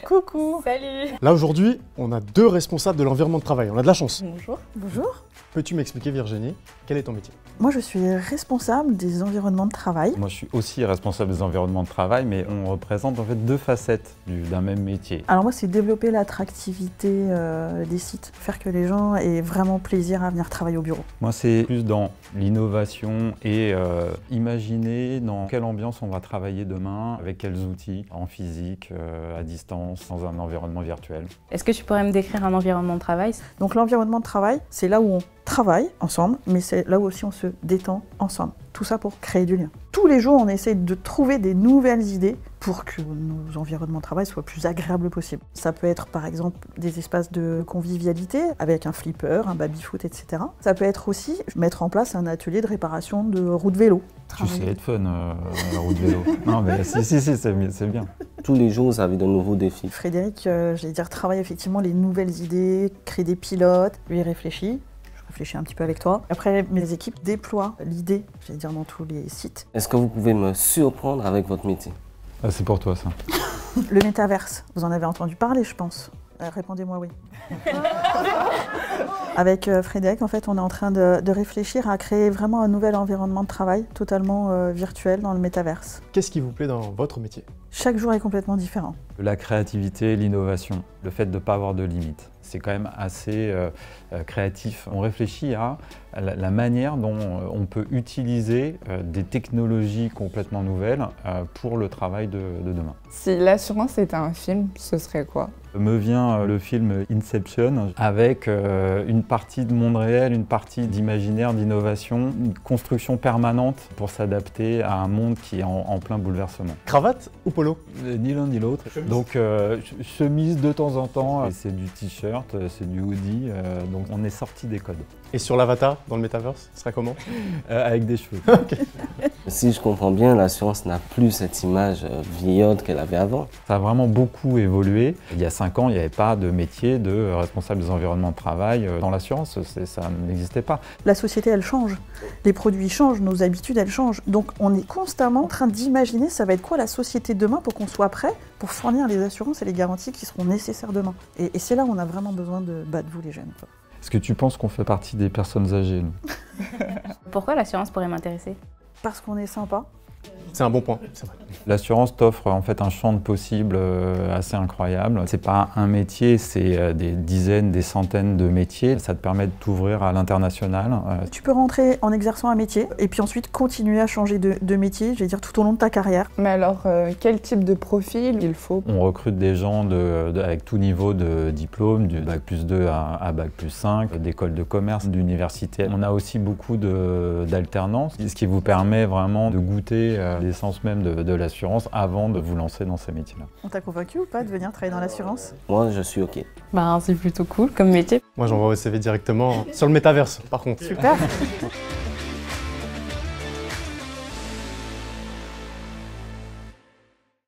Coucou. Salut. Là aujourd'hui, on a deux responsables de l'environnement de travail. On a de la chance. Bonjour. Bonjour. Peux-tu m'expliquer, Virginie, quel est ton métier? Moi, je suis responsable des environnements de travail. Moi, je suis aussi responsable des environnements de travail, mais on représente en fait deux facettes d'un même métier. Alors moi, c'est développer l'attractivité des sites, faire que les gens aient vraiment plaisir à venir travailler au bureau. Moi, c'est plus dans l'innovation et imaginer dans quelle ambiance on va travailler demain, avec quels outils, en physique, à distance, dans un environnement virtuel. Est-ce que tu pourrais me décrire un environnement de travail? Donc l'environnement de travail, c'est là où on travaille ensemble, mais c'est là où aussi on se détend ensemble. Tout ça pour créer du lien. Tous les jours, on essaie de trouver des nouvelles idées pour que nos environnements de travail soient plus agréables possible. Ça peut être par exemple des espaces de convivialité avec un flipper, un baby-foot, etc. Ça peut être aussi mettre en place un atelier de réparation de roues de vélo. Tu sais être fun, la roue de vélo. Non mais si, c'est bien. Tous les jours, vous avez de nouveaux défis. Frédéric, j'allais dire, travaille effectivement les nouvelles idées, crée des pilotes, lui il réfléchit. Je réfléchis un petit peu avec toi. Après, mes équipes déploient l'idée, j'allais dire, dans tous les sites. Est-ce que vous pouvez me surprendre avec votre métier? Ah, c'est pour toi ça. Le métaverse, vous en avez entendu parler, je pense. Répondez-moi oui. Avec Frédéric, en fait, on est en train de réfléchir à créer vraiment un nouvel environnement de travail totalement virtuel dans le métaverse. Qu'est-ce qui vous plaît dans votre métier? Chaque jour est complètement différent. La créativité, l'innovation, le fait de ne pas avoir de limites. C'est quand même assez créatif. On réfléchit à la manière dont on peut utiliser des technologies complètement nouvelles pour le travail de demain. Si l'assurance était un film, ce serait quoi? Me vient le film Inception avec une partie de monde réel, une partie d'imaginaire, d'innovation, une construction permanente pour s'adapter à un monde qui est en plein bouleversement. Cravate ou polo? Ni l'un ni l'autre. Donc chemise de temps en temps, c'est du t-shirt, c'est du hoodie, donc on est sorti des codes. Et sur l'avatar, dans le métaverse, ce sera comment? Avec des cheveux. Si je comprends bien, l'assurance n'a plus cette image vieillotte qu'elle avait avant. Ça a vraiment beaucoup évolué. Il y a 5 ans, il n'y avait pas de métier de responsable des environnements de travail dans l'assurance, ça n'existait pas. La société, elle change. Les produits changent, nos habitudes, elles changent. Donc on est constamment en train d'imaginer ça va être quoi la société demain pour qu'on soit prêt pour fournir les assurances et les garanties qui seront nécessaires demain. Et c'est là où on a vraiment besoin de vous les jeunes. Est-ce que tu penses qu'on fait partie des personnes âgées, nous? Pourquoi l'assurance pourrait m'intéresser? Parce qu'on est sympa. C'est un bon point, c'est vrai. L'assurance t'offre en fait un champ de possibles assez incroyable. C'est pas un métier, c'est des dizaines, des centaines de métiers. Ça te permet de t'ouvrir à l'international. Tu peux rentrer en exerçant un métier et puis ensuite continuer à changer de métier, je vais dire tout au long de ta carrière. Mais alors, quel type de profil il faut? On recrute des gens avec tout niveau de diplôme, du bac+2 à bac+5, d'école de commerce, d'université. On a aussi beaucoup d'alternance, ce qui vous permet vraiment de goûter l'essence même de l'assurance avant de vous lancer dans ces métiers-là. On t'a convaincu ou pas de venir travailler dans l'assurance? Moi, je suis OK. Bah, c'est plutôt cool comme métier. Moi, j'envoie au CV directement sur le métaverse, par contre. Super.